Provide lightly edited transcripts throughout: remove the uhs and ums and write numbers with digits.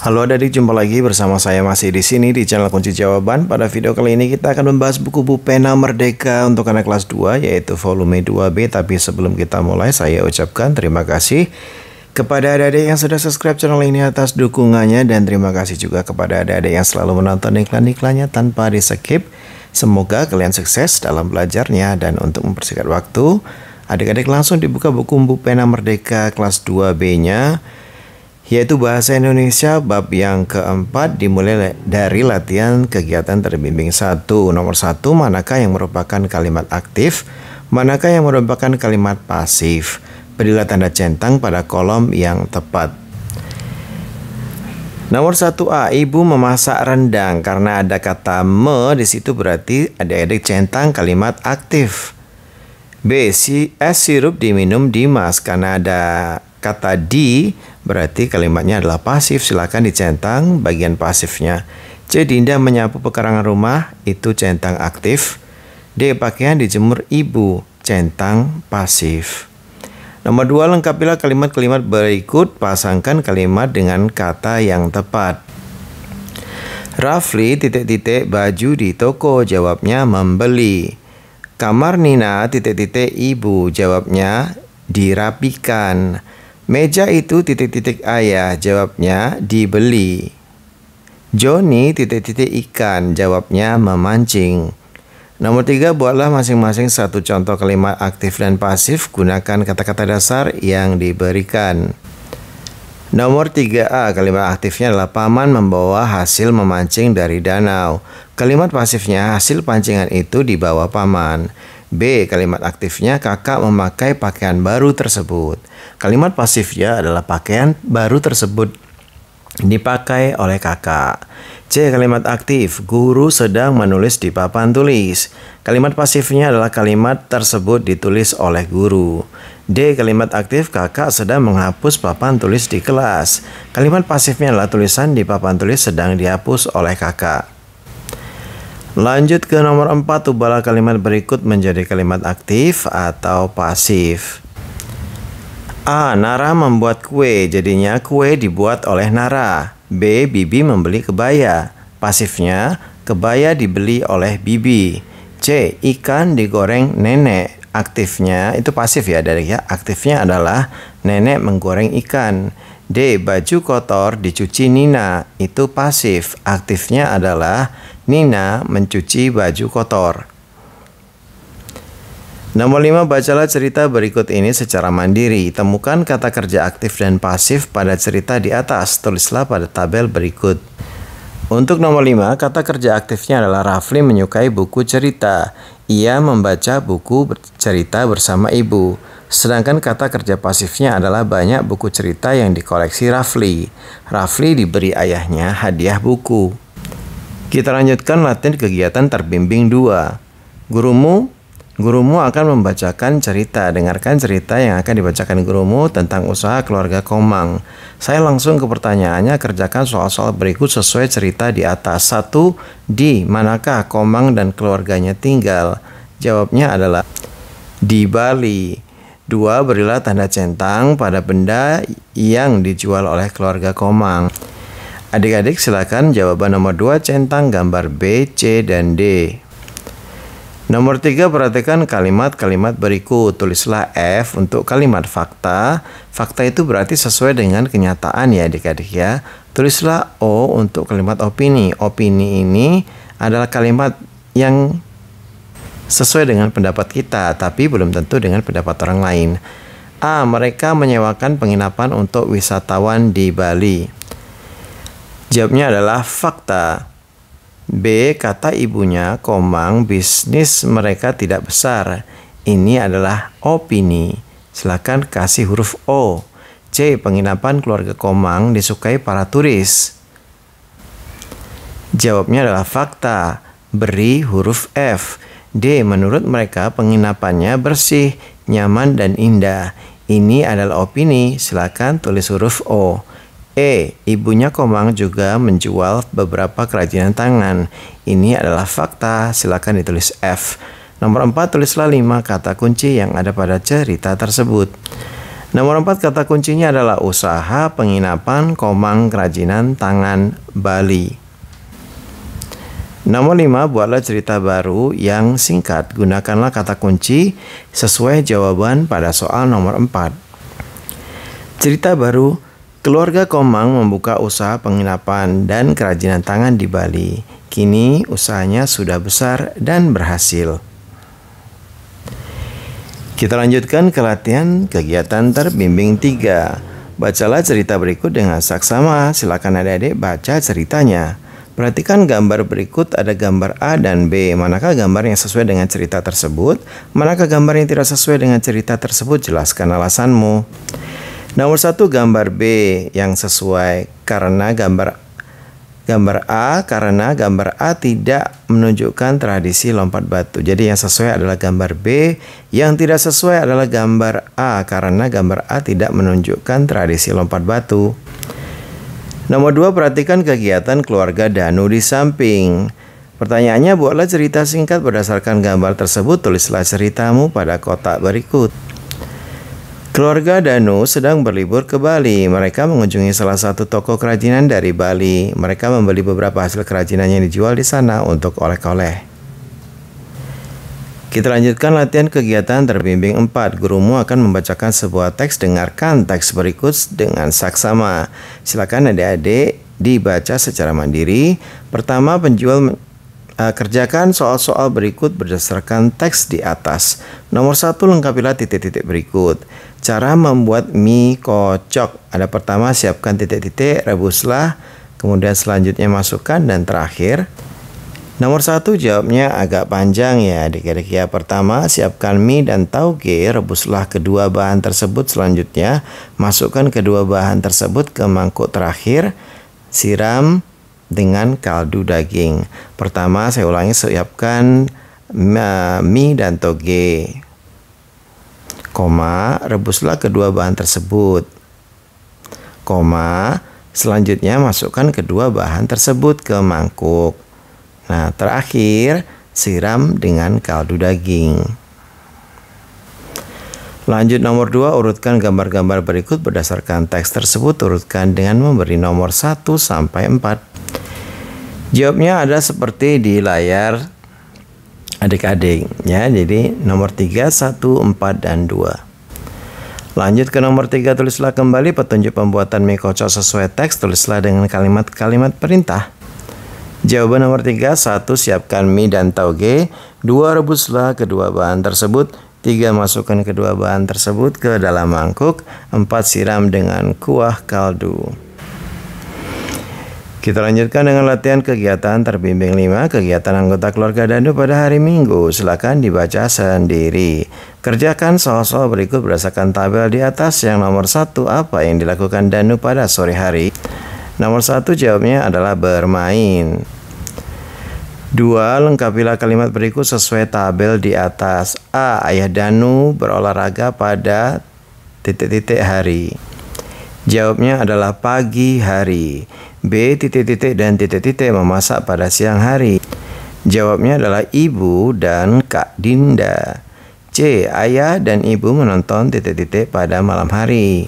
Halo adik, jumpa lagi bersama saya masih di sini di channel Kunci Jawaban. Pada video kali ini kita akan membahas buku Pena Merdeka untuk anak kelas 2 yaitu volume 2B. Tapi sebelum kita mulai, saya ucapkan terima kasih kepada adik-adik yang sudah subscribe channel ini atas dukungannya, dan terima kasih juga kepada adik-adik yang selalu menonton iklan-iklannya tanpa di-skip. Semoga kalian sukses dalam belajarnya. Dan untuk mempersingkat waktu, adik-adik langsung dibuka buku Pena Merdeka kelas 2B-nya, yaitu Bahasa Indonesia bab yang keempat, dimulai dari latihan kegiatan terbimbing 1. Nomor 1, manakah yang merupakan kalimat aktif, manakah yang merupakan kalimat pasif? Berilah tanda centang pada kolom yang tepat. Nomor 1A, ibu memasak rendang. Karena ada kata me di situ berarti adik-adik centang kalimat aktif. B, es sirup diminum Dimas. Karena ada kata di berarti kalimatnya adalah pasif, silakan dicentang bagian pasifnya. C, Dinda menyapu pekarangan rumah, itu centang aktif. D, pakaian dijemur ibu, centang pasif. Nomor 2, lengkapilah kalimat-kalimat berikut, pasangkan kalimat dengan kata yang tepat. Rafli ... baju di toko, jawabnya membeli. Kamar Nina ... ibu, jawabnya dirapikan. Meja itu ... ayah, jawabnya dibeli. Joni ... ikan, jawabnya memancing. Nomor 3, buatlah masing-masing satu contoh kalimat aktif dan pasif, gunakan kata-kata dasar yang diberikan. Nomor 3A, kalimat aktifnya adalah paman membawa hasil memancing dari danau. Kalimat pasifnya, hasil pancingan itu dibawa paman. B, kalimat aktifnya kakak memakai pakaian baru tersebut. Kalimat pasifnya adalah pakaian baru tersebut dipakai oleh kakak. C, kalimat aktif, guru sedang menulis di papan tulis. Kalimat pasifnya adalah kalimat tersebut ditulis oleh guru. D, kalimat aktif, kakak sedang menghapus papan tulis di kelas. Kalimat pasifnya adalah tulisan di papan tulis sedang dihapus oleh kakak. Lanjut ke nomor 4, ubahlah kalimat berikut menjadi kalimat aktif atau pasif. A, Nara membuat kue, jadinya kue dibuat oleh Nara. B, Bibi membeli kebaya. Pasifnya, kebaya dibeli oleh Bibi. C, ikan digoreng nenek. Aktifnya, itu pasif ya adik ya. Aktifnya adalah nenek menggoreng ikan. D, baju kotor dicuci Nina. Itu pasif. Aktifnya adalah Nina mencuci baju kotor. Nomor 5, bacalah cerita berikut ini secara mandiri. Temukan kata kerja aktif dan pasif pada cerita di atas. Tulislah pada tabel berikut. Untuk nomor 5, kata kerja aktifnya adalah Rafli menyukai buku cerita. Ia membaca buku cerita bersama ibu. Sedangkan kata kerja pasifnya adalah banyak buku cerita yang dikoleksi Rafli. Rafli diberi ayahnya hadiah buku. Kita lanjutkan latihan kegiatan terbimbing 2. Gurumu akan membacakan cerita. Dengarkan cerita yang akan dibacakan gurumu tentang usaha keluarga Komang. Saya langsung ke pertanyaannya, kerjakan soal-soal berikut sesuai cerita di atas. 1. Di manakah Komang dan keluarganya tinggal? Jawabnya adalah di Bali. 2. Berilah tanda centang pada benda yang dijual oleh keluarga Komang. Adik-adik silakan jawaban nomor 2 centang gambar B, C, dan D. Nomor 3, perhatikan kalimat-kalimat berikut. Tulislah F untuk kalimat fakta. Fakta itu berarti sesuai dengan kenyataan ya adik-adik ya. Tulislah O untuk kalimat opini. Opini ini adalah kalimat yang sesuai dengan pendapat kita, tapi belum tentu dengan pendapat orang lain. A, mereka menyewakan penginapan untuk wisatawan di Bali. Jawabnya adalah fakta. B, kata ibunya, Komang bisnis mereka tidak besar. Ini adalah opini. Silakan kasih huruf O. C, penginapan keluarga Komang disukai para turis. Jawabnya adalah fakta. Beri huruf F. D, menurut mereka penginapannya bersih, nyaman, dan indah. Ini adalah opini. Silakan tulis huruf O. E, ibunya Komang juga menjual beberapa kerajinan tangan. Ini adalah fakta. Silakan ditulis F. Nomor 4, tulislah 5 kata kunci yang ada pada cerita tersebut. Nomor 4, kata kuncinya adalah usaha, penginapan, komang, kerajinan tangan, Bali. Nomor 5, buatlah cerita baru yang singkat. Gunakanlah kata kunci sesuai jawaban pada soal nomor 4. Cerita baru, keluarga Komang membuka usaha penginapan dan kerajinan tangan di Bali. Kini usahanya sudah besar dan berhasil. Kita lanjutkan ke latihan kegiatan terbimbing 3. Bacalah cerita berikut dengan saksama. Silakan adik-adik baca ceritanya. Perhatikan gambar berikut, ada gambar A dan B. Manakah gambar yang sesuai dengan cerita tersebut? Manakah gambar yang tidak sesuai dengan cerita tersebut? Jelaskan alasanmu. Nomor 1, gambar B yang sesuai karena gambar A tidak menunjukkan tradisi lompat batu. Jadi yang sesuai adalah gambar B, yang tidak sesuai adalah gambar A karena gambar A tidak menunjukkan tradisi lompat batu. Nomor 2, perhatikan kegiatan keluarga Danu di samping. Pertanyaannya, buatlah cerita singkat berdasarkan gambar tersebut. Tulislah ceritamu pada kotak berikut. Keluarga Danu sedang berlibur ke Bali. Mereka mengunjungi salah satu toko kerajinan dari Bali. Mereka membeli beberapa hasil kerajinan yang dijual di sana untuk oleh-oleh. Kita lanjutkan latihan kegiatan terbimbing 4. Gurumu akan membacakan sebuah teks. Dengarkan teks berikut dengan saksama. Silakan adik-adik dibaca secara mandiri. Pertama, penjual kerjakan soal-soal berikut berdasarkan teks di atas. Nomor 1, lengkapilah titik-titik berikut. Cara membuat mie kocok. Ada pertama, siapkan titik-titik, rebuslah, kemudian selanjutnya masukkan, dan terakhir. Nomor 1 jawabnya agak panjang ya adik-adik ya. Pertama, siapkan mie dan tauge, rebuslah kedua bahan tersebut. Selanjutnya, masukkan kedua bahan tersebut ke mangkuk terakhir, siram dengan kaldu daging. Pertama, saya ulangi, siapkan mie dan tauge, rebuslah kedua bahan tersebut, selanjutnya masukkan kedua bahan tersebut ke mangkuk. Nah, terakhir, siram dengan kaldu daging. Lanjut nomor 2, urutkan gambar-gambar berikut berdasarkan teks tersebut. Urutkan dengan memberi nomor 1 sampai 4. Jawabnya ada seperti di layar adik-adik ya. Jadi nomor 3, 1, 4, dan 2. Lanjut ke nomor 3, tulislah kembali petunjuk pembuatan mie kocok sesuai teks. Tulislah dengan kalimat-kalimat perintah. Jawaban nomor 3, 1, siapkan mie dan tauge. 2, rebuslah kedua bahan tersebut. 3, masukkan kedua bahan tersebut ke dalam mangkuk. 4, siram dengan kuah kaldu. Kita lanjutkan dengan latihan kegiatan terbimbing 5. Kegiatan anggota keluarga Danu pada hari Minggu. Silakan dibaca sendiri. Kerjakan soal-soal berikut berdasarkan tabel di atas. Yang nomor 1, apa yang dilakukan Danu pada sore hari? Nomor 1 jawabnya adalah bermain. 2, lengkapilah kalimat berikut sesuai tabel di atas. A, ayah Danu berolahraga pada titik-titik hari. Jawabnya adalah pagi hari. B, titik-titik dan titik-titik memasak pada siang hari. Jawabnya adalah ibu dan Kak Dinda. C, ayah dan ibu menonton titik-titik pada malam hari.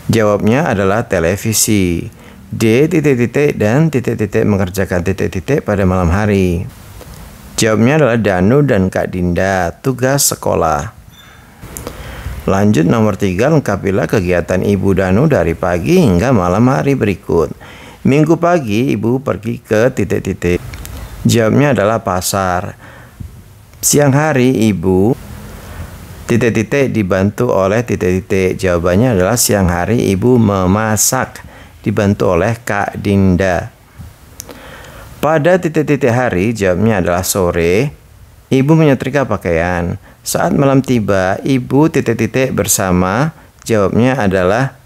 Jawabnya adalah televisi. D, titik-titik dan titik-titik mengerjakan titik-titik pada malam hari. Jawabnya adalah Danu dan Kak Dinda, tugas sekolah. Lanjut nomor 3, lengkapilah kegiatan ibu Danu dari pagi hingga malam hari berikut. Minggu pagi ibu pergi ke titik-titik. Jawabnya adalah pasar. Siang hari ibu titik-titik dibantu oleh titik-titik. Jawabannya adalah siang hari ibu memasak, dibantu oleh Kak Dinda. Pada titik-titik hari, jawabnya adalah sore, ibu menyetrika pakaian. Saat malam tiba, ibu titik-titik bersama, jawabnya adalah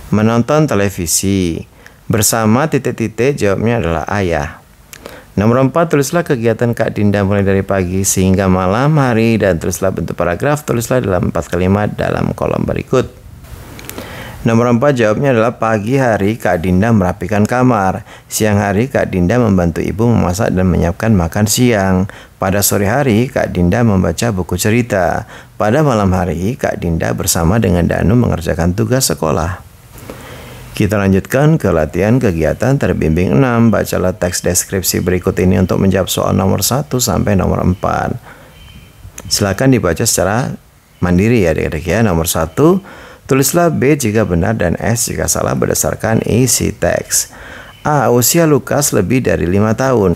menonton televisi. Bersama titik-titik, jawabnya adalah ayah. Nomor 4, tulislah kegiatan Kak Dinda mulai dari pagi sehingga malam hari dan tulislah bentuk paragraf. Tulislah dalam 4 kalimat dalam kolom berikut. Nomor 4 jawabnya adalah pagi hari Kak Dinda merapikan kamar. Siang hari Kak Dinda membantu ibu memasak dan menyiapkan makan siang. Pada sore hari Kak Dinda membaca buku cerita. Pada malam hari Kak Dinda bersama dengan Danu mengerjakan tugas sekolah. Kita lanjutkan ke latihan kegiatan terbimbing 6. Bacalah teks deskripsi berikut ini untuk menjawab soal nomor 1 sampai nomor 4. Silakan dibaca secara mandiri ya adik-adik ya. Nomor 1, tulislah B jika benar dan S jika salah berdasarkan isi teks. A. Usia Lukas lebih dari 5 tahun.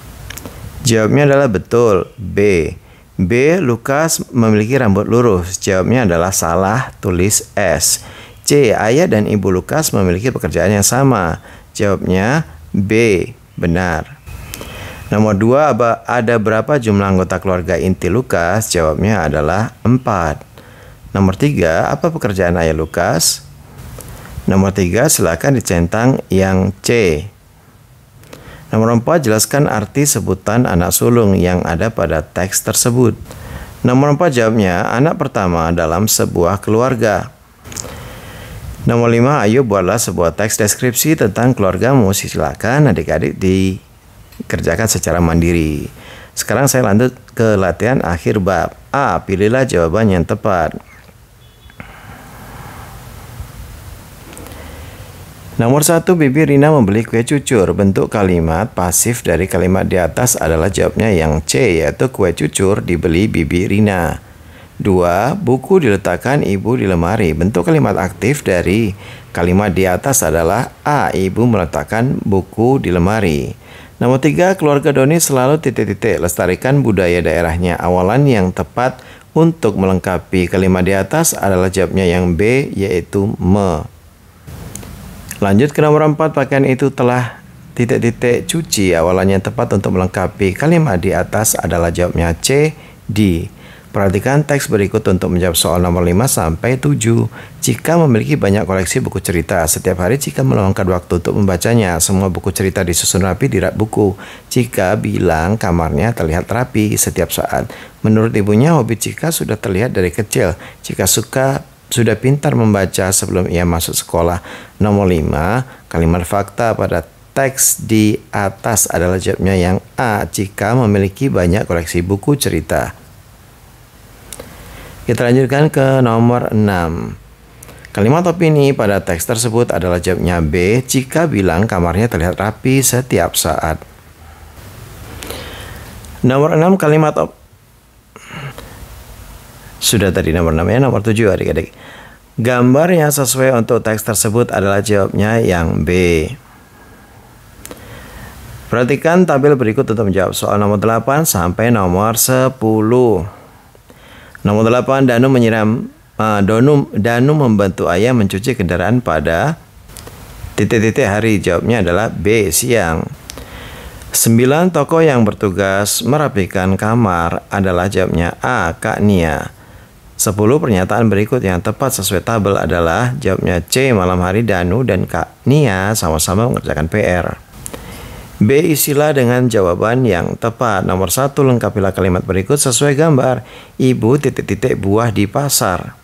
Jawabnya adalah betul. B. Lukas memiliki rambut lurus. Jawabnya adalah salah, tulis S. C. Ayah dan ibu Lukas memiliki pekerjaan yang sama. Jawabnya B. Benar. Nomor 2, ada berapa jumlah anggota keluarga inti Lukas? Jawabnya adalah 4. Nomor 3, apa pekerjaan ayah Lukas? Nomor 3, silakan dicentang yang C. Nomor 4, jelaskan arti sebutan anak sulung yang ada pada teks tersebut. Nomor 4 jawabnya, anak pertama dalam sebuah keluarga. Nomor 5, ayo buatlah sebuah teks deskripsi tentang keluargamu. Silakan adik-adik dikerjakan secara mandiri. Sekarang saya lanjut ke latihan akhir bab. A. Pilihlah jawaban yang tepat. Nomor 1, Bibi Rina membeli kue cucur. Bentuk kalimat pasif dari kalimat di atas adalah jawabnya yang C, yaitu kue cucur dibeli Bibi Rina. 2, buku diletakkan ibu di lemari. Bentuk kalimat aktif dari kalimat di atas adalah A, ibu meletakkan buku di lemari. Nomor 3, keluarga Doni selalu lestarikan budaya daerahnya. Awalan yang tepat untuk melengkapi kalimat di atas adalah jawabnya yang B, yaitu me. Lanjut ke nomor 4, pakaian itu telah cuci. Awalan yang tepat untuk melengkapi kalimat di atas adalah jawabnya C, D. Perhatikan teks berikut untuk menjawab soal nomor 5 sampai 7. Jika memiliki banyak koleksi buku cerita, setiap hari Cika meluangkan waktu untuk membacanya. Semua buku cerita disusun rapi di rak buku. Cika bilang kamarnya terlihat rapi setiap saat. Menurut ibunya, hobi Cika sudah terlihat dari kecil. Cika sudah pintar membaca sebelum ia masuk sekolah. Nomor 5, kalimat fakta pada teks di atas adalah jawabnya yang A. Cika memiliki banyak koleksi buku cerita. Kita lanjutkan ke nomor 6. Kalimat opini pada teks tersebut adalah jawabnya B. Cika bilang kamarnya terlihat rapi setiap saat. Nomor 6, kalimat sudah tadi nomor 6 ya. Nomor 7 adik-adik. Gambar yang sesuai untuk teks tersebut adalah jawabnya yang B. Perhatikan tabel berikut untuk menjawab soal nomor 8 sampai nomor 10. Nomor 8, Danu membantu ayah mencuci kendaraan pada hari. Jawabnya adalah B, siang. 9, tokoh yang bertugas merapikan kamar adalah jawabnya A, Kak Nia. 10, pernyataan berikut yang tepat sesuai tabel adalah jawabnya C, malam hari Danu dan Kak Nia sama-sama mengerjakan PR. B, isilah dengan jawaban yang tepat. Nomor 1, lengkapilah kalimat berikut sesuai gambar. Ibu buah di pasar.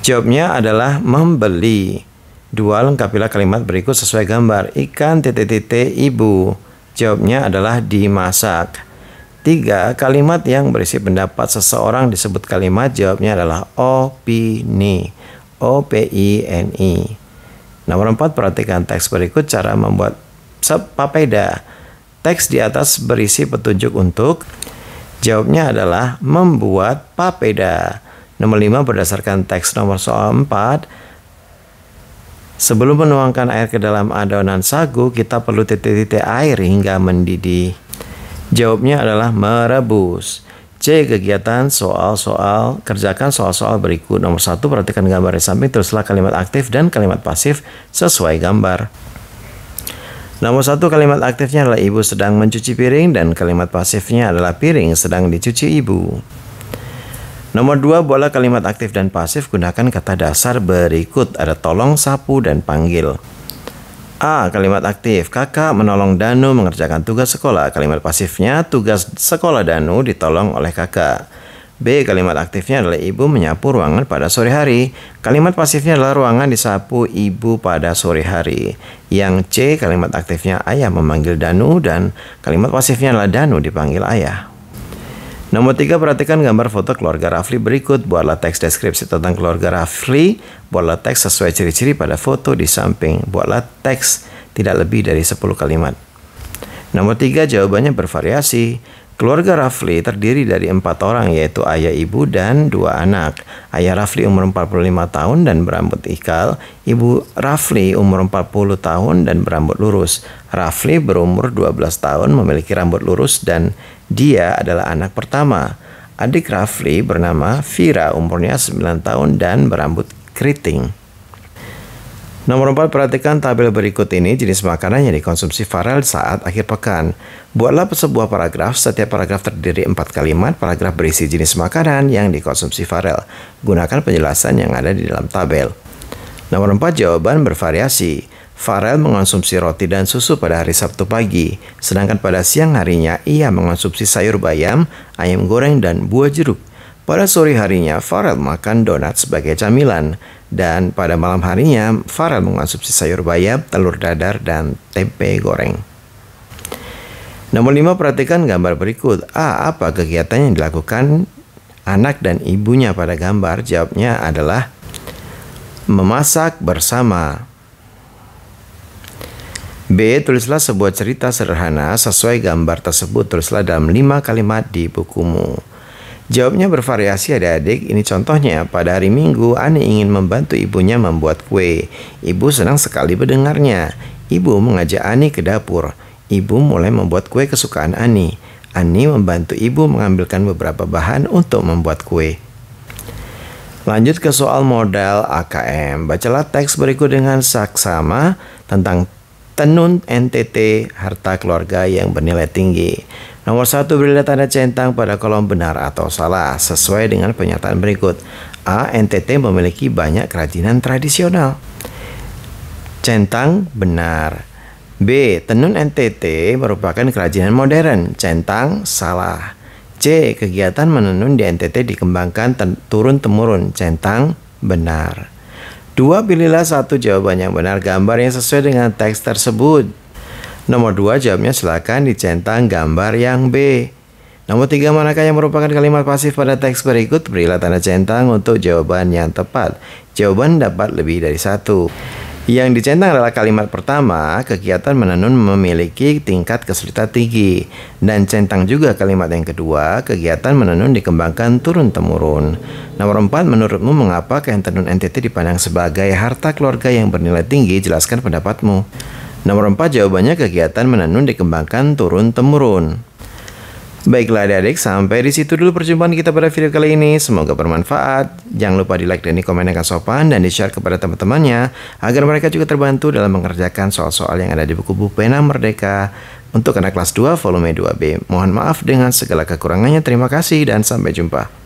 Jawabnya adalah membeli. 2, lengkapilah kalimat berikut sesuai gambar. Ikan ibu. Jawabnya adalah dimasak. 3, kalimat yang berisi pendapat seseorang disebut kalimat. Jawabnya adalah opini. O-P-I-N-I. Nomor 4, perhatikan teks berikut cara membuat papeda. Teks di atas berisi petunjuk untuk. Jawabnya adalah membuat papeda. Nomor 5, berdasarkan teks nomor soal 4. Sebelum menuangkan air ke dalam adonan sagu, kita perlu air hingga mendidih. Jawabnya adalah merebus. C, kegiatan soal-soal. Kerjakan soal-soal berikut. Nomor 1, perhatikan gambar di samping, tulislah kalimat aktif dan kalimat pasif sesuai gambar. Nomor 1, kalimat aktifnya adalah ibu sedang mencuci piring dan kalimat pasifnya adalah piring sedang dicuci ibu. Nomor 2, buatlah kalimat aktif dan pasif, gunakan kata dasar berikut. Ada tolong, sapu, dan panggil. A, kalimat aktif. Kakak menolong Danu mengerjakan tugas sekolah. Kalimat pasifnya, tugas sekolah Danu ditolong oleh kakak. B. Kalimat aktifnya adalah ibu menyapu ruangan pada sore hari. Kalimat pasifnya adalah ruangan disapu ibu pada sore hari. Yang C. Kalimat aktifnya ayah memanggil Danu dan kalimat pasifnya adalah Danu dipanggil ayah. Nomor 3, perhatikan gambar foto keluarga Rafli berikut. Buatlah teks deskripsi tentang keluarga Rafli. Buatlah teks sesuai ciri-ciri pada foto di samping. Buatlah teks tidak lebih dari 10 kalimat. Nomor 3, jawabannya bervariasi. Keluarga Rafli terdiri dari 4 orang, yaitu ayah, ibu, dan 2 anak. Ayah Rafli umur 45 tahun dan berambut ikal. Ibu Rafli umur 40 tahun dan berambut lurus. Rafli berumur 12 tahun, memiliki rambut lurus, dan dia adalah anak pertama. Adik Rafli bernama Vira, umurnya 9 tahun dan berambut keriting. Nomor 4, perhatikan tabel berikut ini jenis makanan yang dikonsumsi Farel saat akhir pekan. Buatlah sebuah paragraf, setiap paragraf terdiri 4 kalimat, paragraf berisi jenis makanan yang dikonsumsi Farel. Gunakan penjelasan yang ada di dalam tabel. Nomor 4, jawaban bervariasi. Farel mengonsumsi roti dan susu pada hari Sabtu pagi, sedangkan pada siang harinya ia mengonsumsi sayur bayam, ayam goreng, dan buah jeruk. Pada sore harinya, Farel makan donat sebagai camilan. Dan pada malam harinya, Farel mengonsumsi sayur bayam, telur dadar, dan tempe goreng. Nomor 5, perhatikan gambar berikut. A. Apa kegiatan yang dilakukan anak dan ibunya pada gambar? Jawabnya adalah memasak bersama. B. Tulislah sebuah cerita sederhana sesuai gambar tersebut. Tulislah dalam 5 kalimat di bukumu. Jawabnya bervariasi adik-adik. Ini contohnya, pada hari Minggu Ani ingin membantu ibunya membuat kue. Ibu senang sekali mendengarnya. Ibu mengajak Ani ke dapur. Ibu mulai membuat kue kesukaan Ani. Ani membantu ibu mengambilkan beberapa bahan untuk membuat kue. Lanjut ke soal modal AKM. Bacalah teks berikut dengan saksama tentang tenun NTT harta keluarga yang bernilai tinggi. Nomor 1, berilah tanda centang pada kolom benar atau salah sesuai dengan pernyataan berikut. A. NTT memiliki banyak kerajinan tradisional. Centang benar. B. Tenun NTT merupakan kerajinan modern. Centang salah. C. Kegiatan menenun di NTT dikembangkan turun-temurun. Centang benar. 2. Pilihlah satu jawaban yang benar, gambar yang sesuai dengan teks tersebut. Nomor 2, jawabnya silakan dicentang gambar yang B. Nomor 3, manakah yang merupakan kalimat pasif pada teks berikut? Berilah tanda centang untuk jawaban yang tepat. Jawaban dapat lebih dari 1. Yang dicentang adalah kalimat pertama, kegiatan menenun memiliki tingkat kesulitan tinggi. Dan centang juga kalimat yang kedua, kegiatan menenun dikembangkan turun-temurun. Nomor 4, menurutmu mengapa kain tenun NTT dipandang sebagai harta keluarga yang bernilai tinggi? Jelaskan pendapatmu. Nomor 4, jawabannya kegiatan menenun dikembangkan turun-temurun. Baiklah adik-adik, sampai di situ dulu perjumpaan kita pada video kali ini. Semoga bermanfaat. Jangan lupa di like dan di komen dengan sopan dan di share kepada teman-temannya agar mereka juga terbantu dalam mengerjakan soal-soal yang ada di buku-buku Pena Merdeka untuk anak kelas 2 volume 2B. Mohon maaf dengan segala kekurangannya. Terima kasih dan sampai jumpa.